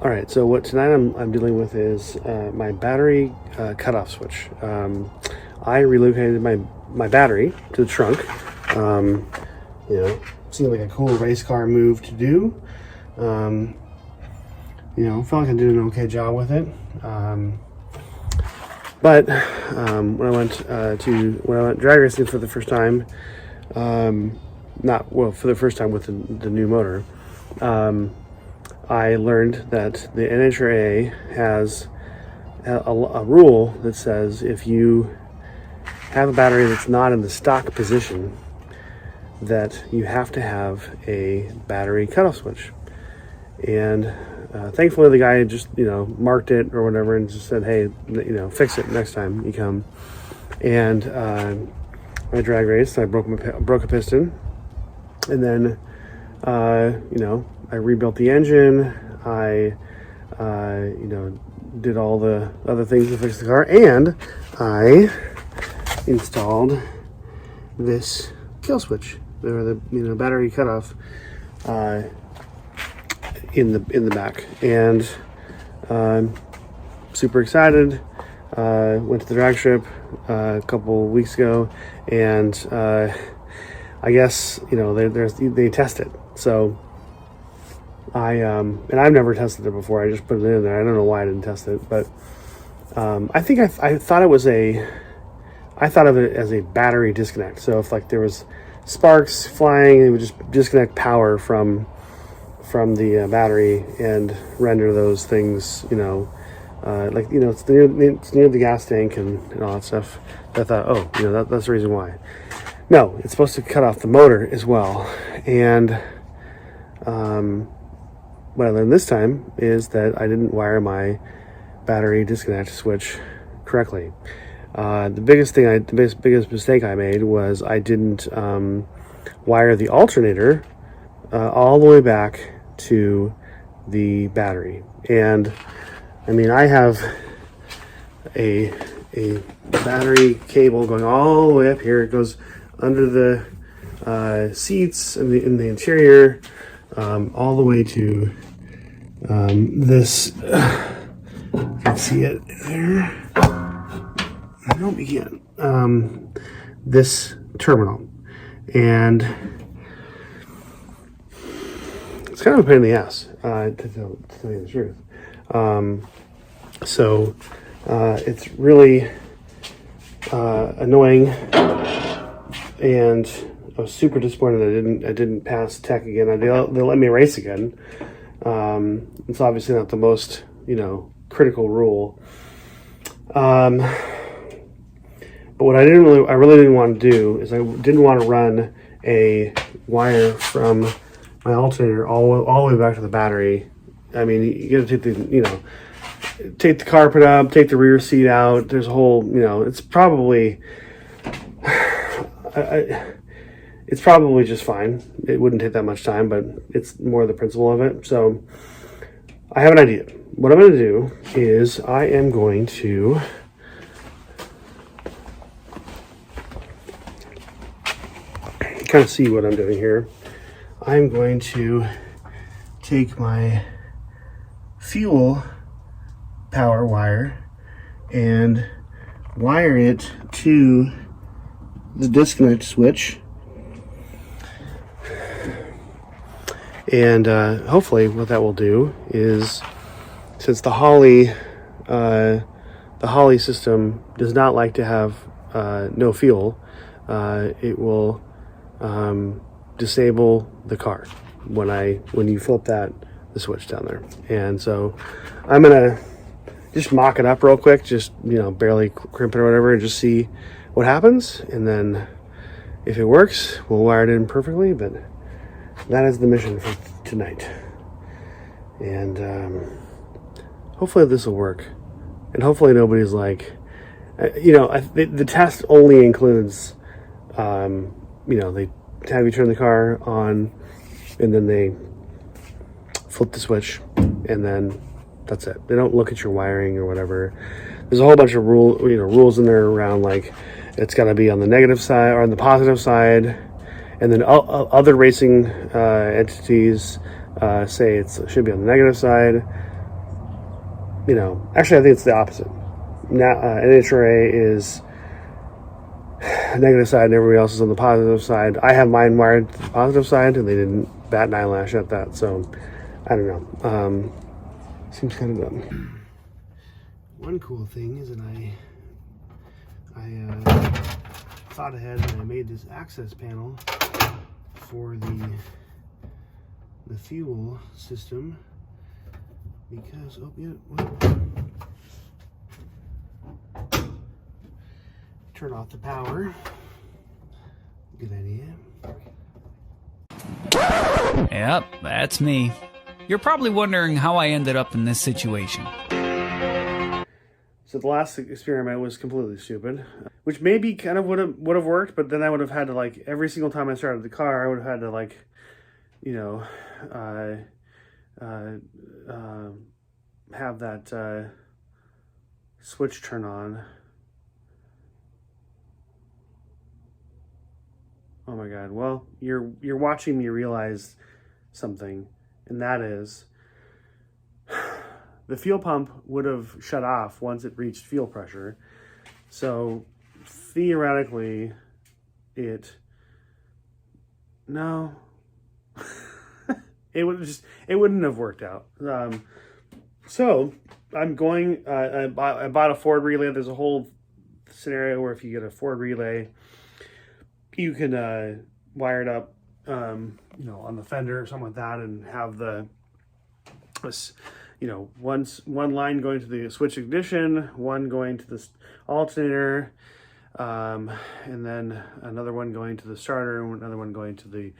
All right, so what tonight I'm dealing with is my battery cutoff switch. I relocated my battery to the trunk. Seemed like a cool race car move to do. Felt like I did an okay job with it. But when I went drag racing for the first time, for the first time with the new motor. I learned that the NHRA has a rule that says if you have a battery that's not in the stock position, that you have to have a battery cutoff switch. And thankfully the guy just, marked it or whatever and just said, hey, fix it next time you come. And I drag raced, I broke a piston, and then, I rebuilt the engine. I, did all the other things to fix the car, and I installed this kill switch, or the battery cutoff, in the back. And super excited. Went to the drag strip a couple weeks ago, and I guess they test it. So and I've never tested it before. I just put it in there. I don't know why I didn't test it, but I think I thought of it as a battery disconnect. So if there was sparks flying, it would just disconnect power from the battery and render those things, it's near the gas tank and all that stuff. I thought, that's the reason why. No, it's supposed to cut off the motor as well. And what I learned this time is that I didn't wire my battery disconnect switch correctly. The biggest mistake I made was I didn't wire the alternator all the way back to the battery. And I have a battery cable going all the way up here. It goes under the seats in the interior, all the way to this. You can see it there. Nope, you can't. This terminal, and it's kind of a pain in the ass, to tell you the truth. So it's really annoying, and I was super disappointed I didn't pass tech again. They let me race again. It's obviously not the most critical rule. But what I really didn't want to do is I didn't want to run a wire from my alternator all the way back to the battery. You got to take the carpet up, take the rear seat out. There's a whole, it's probably, it's probably just fine. It wouldn't take that much time, but it's more the principle of it. So I have an idea. What I'm going to do is I am going to kind of see what I'm doing here. I'm going to take my fuel power wire and wire it to the disconnect switch, and hopefully what that will do is, since the Holley system does not like to have no fuel, it will disable the car when you flip the switch down there. And so I'm gonna just mock it up real quick, just barely crimp it or whatever, and just see what happens. And then if it works, we'll wire it in perfectly. But that is the mission for tonight. And hopefully this will work, and hopefully nobody's like, the test only includes they have you turn the car on, and then they flip the switch, and then that's it. They don't look at your wiring or whatever. There's a whole bunch of rules in there around, like, it's got to be on the negative side or on the positive side, and then other racing entities say it should be on the negative side. you know, actually I think it's the opposite. Now NHRA is negative side and everybody else is on the positive side. I have mine wired to the positive side and they didn't bat an eyelash at that, so I don't know. Seems kind of dumb. One cool thing is that I thought ahead and I made this access panel for the fuel system because turn off the power. Good idea. Yep, that's me. You're probably wondering how I ended up in this situation. So the last experiment was completely stupid, which maybe kind of would have worked, but then I would have had to, like, every single time I started the car, I would have had to, like, you know, have that switch turn on. Oh my God! Well, you're watching me realize something, and that is the fuel pump would have shut off once it reached fuel pressure. So theoretically, it wouldn't have worked out. So I'm going. I bought a Ford relay. There's a whole scenario where if you get a Ford relay, you can wire it up, you know, on the fender or something like that, and have you know, one line going to the switch ignition, one going to the alternator, and then another one going to the starter, and another one going to the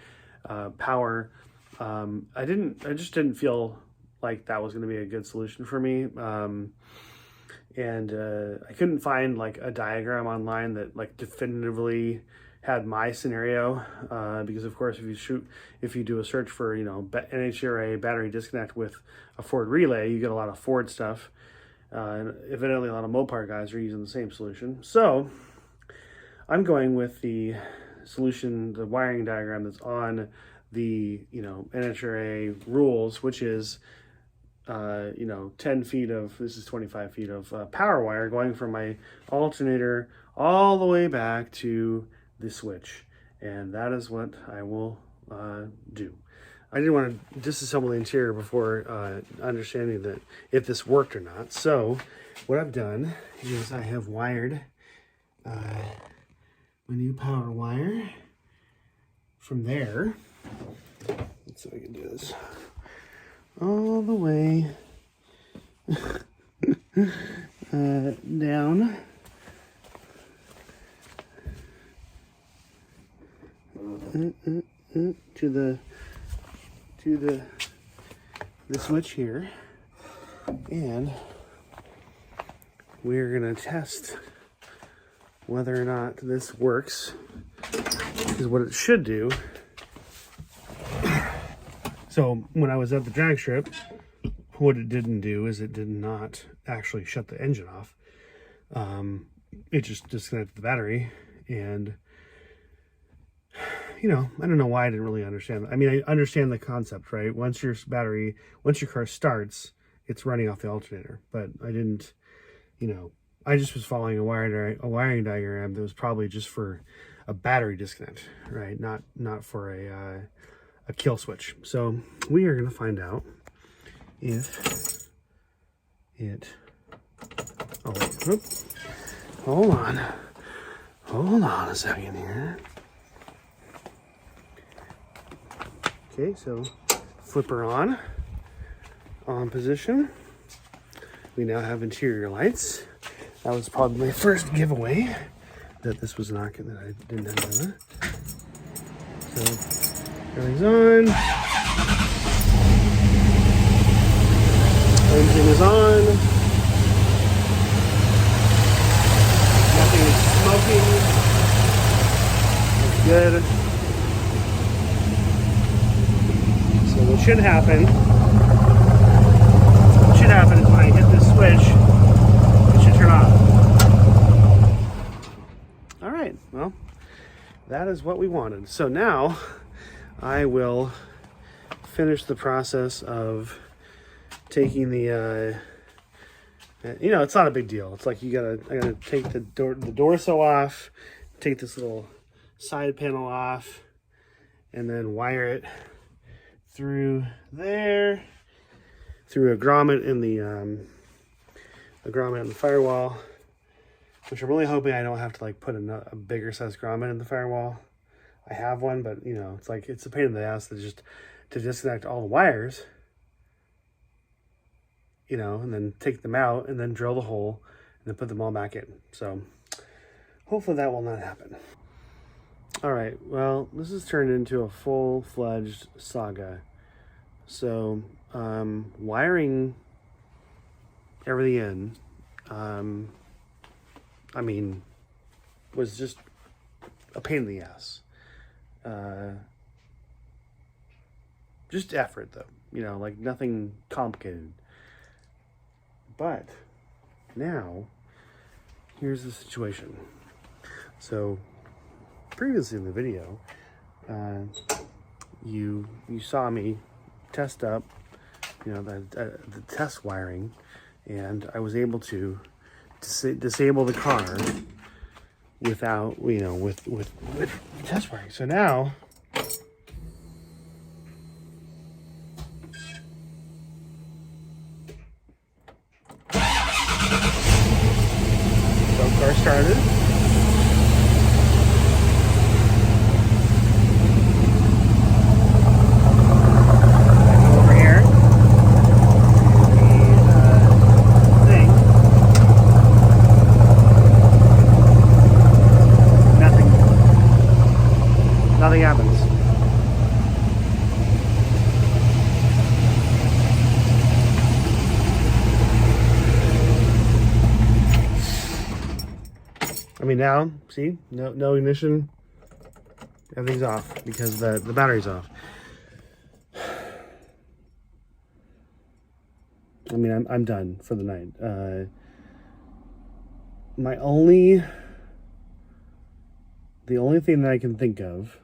power. I just didn't feel like that was going to be a good solution for me. And I couldn't find like a diagram online that like definitively had my scenario, because of course if you do a search for, you know, NHRA battery disconnect with a Ford relay, you get a lot of Ford stuff, and evidently a lot of Mopar guys are using the same solution. So I'm going with the solution, the wiring diagram that's on the, you know, NHRA rules, which is you know, 10 feet of, this is 25 feet of power wire going from my alternator all the way back to the switch, and that is what I will do. I didn't want to disassemble the interior before understanding that if this worked or not. So what I've done is I have wired my new power wire from there. Let's see if I can do this all the way down to the switch here, and we're gonna test whether or not this works, because what it should do. So when I was at the drag strip, what it didn't do is it did not actually shut the engine off. It just disconnected the battery, and you know, I don't know why I didn't really understand. I mean, I understand the concept, right? Once your car starts, it's running off the alternator. But I didn't, you know, I just was following a wiring diagram that was probably just for a battery disconnect, right? Not for a kill switch. So we are gonna find out if it. Oh wait, whoop. Hold on a second here. Okay, so flipper on position. We now have interior lights. That was probably my first giveaway that this was not good, that I didn't have that. So everything's on. Engine is on. Nothing is smoking. Looks good. So what should happen is when I hit this switch, it should turn off. All right, well, that is what we wanted. So now I will finish the process of taking the You know, it's not a big deal. It's like I gotta take the door so off, take this little side panel off, and then wire it through there, through a grommet in the firewall, which I'm really hoping I don't have to like put a bigger size grommet in the firewall. I have one, but you know, it's a pain in the ass to disconnect all the wires, you know, and then take them out and then drill the hole and then put them all back in. So hopefully that will not happen. All right, well, this has turned into a full-fledged saga. So wiring everything in, I mean, was just a pain in the ass. Just effort though, you know, like nothing complicated. But now, here's the situation. So previously in the video, you saw me test up, you know, the test wiring, and I was able to disable the car without, you know, with test wiring. So now, car started. Over here. The thing. Nothing happens. I mean, now, see, no ignition, everything's off because the battery's off. I mean, I'm done for the night. The only thing that I can think of,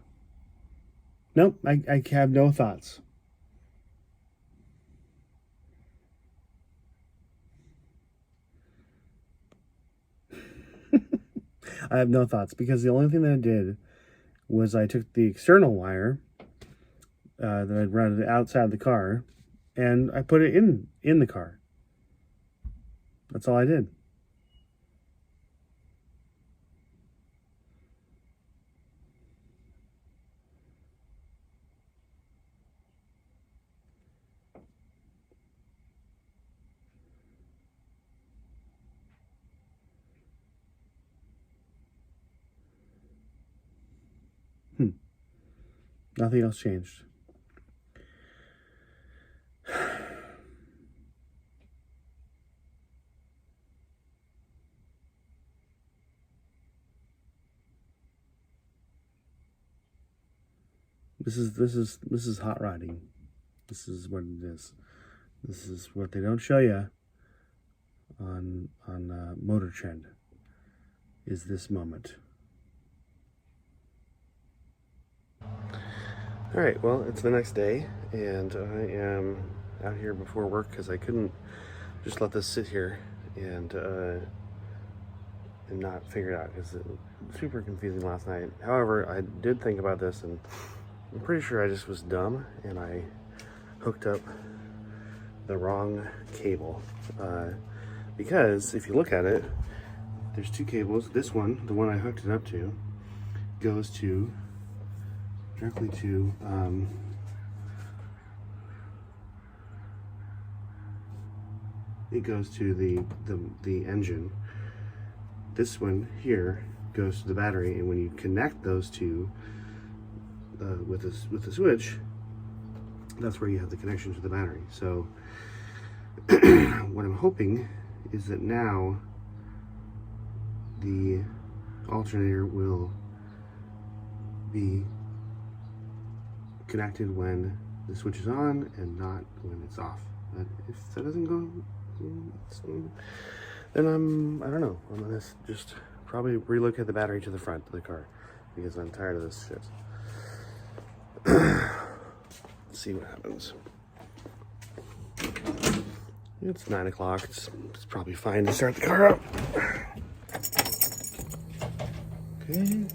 nope, I have no thoughts. I have no thoughts because the only thing that I did was I took the external wire that I'd run outside the car and I put it in the car. That's all I did. Nothing else changed. This is hot rodding. This is what it is. This is what they don't show you on Motor Trend. Is this moment. All right, well, it's the next day, and I am out here before work because I couldn't just let this sit here and not figure it out because it was super confusing last night. However, I did think about this, and I'm pretty sure I just was dumb and I hooked up the wrong cable. Because if you look at it, there's two cables. This one, the one I hooked it up to, goes to directly to it goes to the engine. This one here goes to the battery, and when you connect those two with the switch, that's where you have the connection to the battery. So what I'm hoping is that now the alternator will be connected when the switch is on and not when it's off. But if that doesn't go, then I don't know. I'm gonna just probably relocate the battery to the front of the car because I'm tired of this shit. Let's see what happens. It's 9 o'clock. It's probably fine to start the car up. Okay.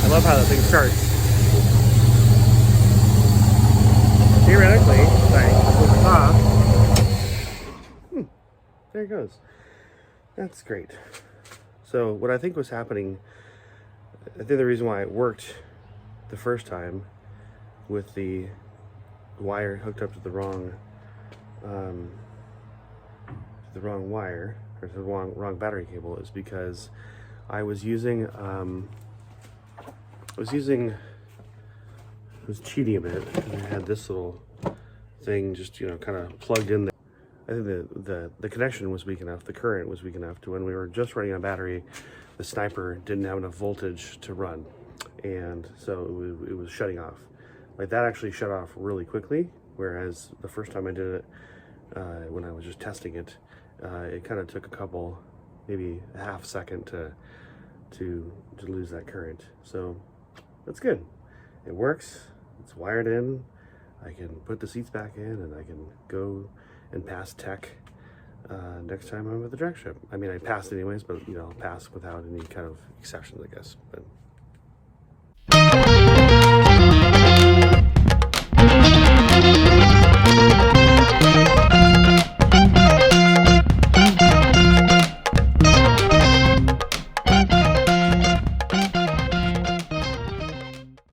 I love how that thing starts. Theoretically, like with the top, there it goes. That's great. So what I think was happening, I think the reason why it worked the first time with the wire hooked up to the wrong wire, or the wrong battery cable, is because I was using it was cheating a bit. And I had this little thing just, you know, kind of plugged in there. I think the connection was weak enough, the current was weak enough to when we were just running on battery, the Sniper didn't have enough voltage to run. And so it was shutting off. Like that actually shut off really quickly, whereas the first time I did it, when I was just testing it, it kind of took a couple, maybe a half second to lose that current. So that's good. It works. It's wired in. I can put the seats back in, and I can go and pass tech next time I'm at the drag strip. I mean, I passed anyways, but you know, I'll pass without any kind of exceptions, I guess. But